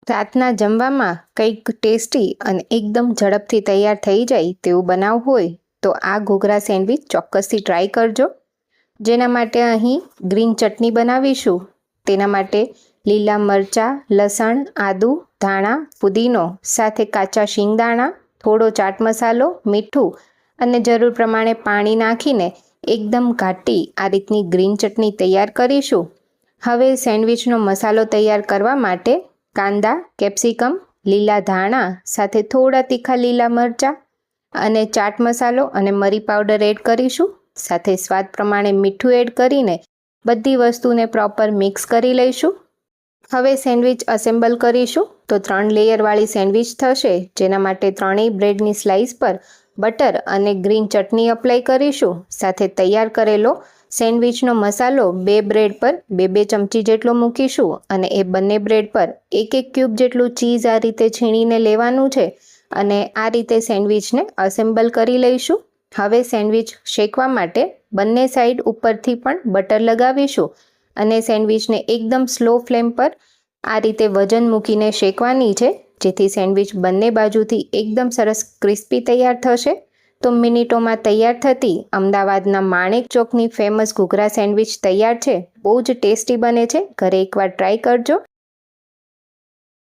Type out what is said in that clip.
રાતના જમવામાં કંઈક ટેસ્ટી અને એકદમ ઝડપથી તૈયાર થઈ જાય તેવું બનાવવું હોય તો આ ઘૂઘરા સેન્ડવિચ ચોક્કસથી ટ્રાય કરજો. જેના માટે અહીં ગ્રીન ચટણી બનાવીશું. તેના માટે લીલા મરચાં, લસણ, આદું, ધાણા, પુદીનો સાથે કાચા શિંગદાણા, થોડો ચાટ મસાલો, મીઠું અને જરૂર પ્રમાણે પાણી નાખીને એકદમ ઘાટી આ રીતની ગ્રીન ચટણી તૈયાર કરીશું. હવે સેન્ડવિચનો મસાલો તૈયાર કરવા માટે કાંદા, કેપ્સિકમ, લીલા ધાણા સાથે થોડા તીખા લીલા મરચાં અને ચાટ મસાલો અને મરી પાવડર એડ કરીશું. સાથે સ્વાદ પ્રમાણે મીઠું એડ કરીને બધી વસ્તુને પ્રોપર મિક્સ કરી લઈશું. હવે સેન્ડવિચ અસેમ્બલ કરીશું. તો 3 લેયરવાળી સેન્ડવિચ થશે, જેના માટે ત્રણેય બ્રેડની સ્લાઇસ પર બટર અને ગ્રીન ચટણી અપ્લાય કરીશું. સાથે તૈયાર કરેલો સેન્ડવિચનો મસાલો 2 બ્રેડ પર 2-2 ચમચી જેટલો મૂકીશું અને એ બંને બ્રેડ પર 1-1 ક્યુબ જેટલું ચીઝ આ રીતે છીણીને લેવાનું છે અને આ રીતે સેન્ડવિચને અસેમ્બલ કરી લઈશું. હવે સેન્ડવિચ શેકવા માટે બંને સાઈડ ઉપરથી પણ બટર લગાવીશું અને સેન્ડવિચને એકદમ સ્લો ફ્લેમ પર આ રીતે વજન મૂકીને શેકવાની છે, જેથી સેન્ડવિચ બંને બાજુથી એકદમ સરસ ક્રિસ્પી તૈયાર થશે. તો મિનિટોમાં તૈયાર થતી અમદાવાદના માણેક ચોકની ફેમસ ઘૂઘરા સેન્ડવિચ તૈયાર છે. બહુ જ ટેસ્ટી બને છે. ઘરે એકવાર ટ્રાય કરજો.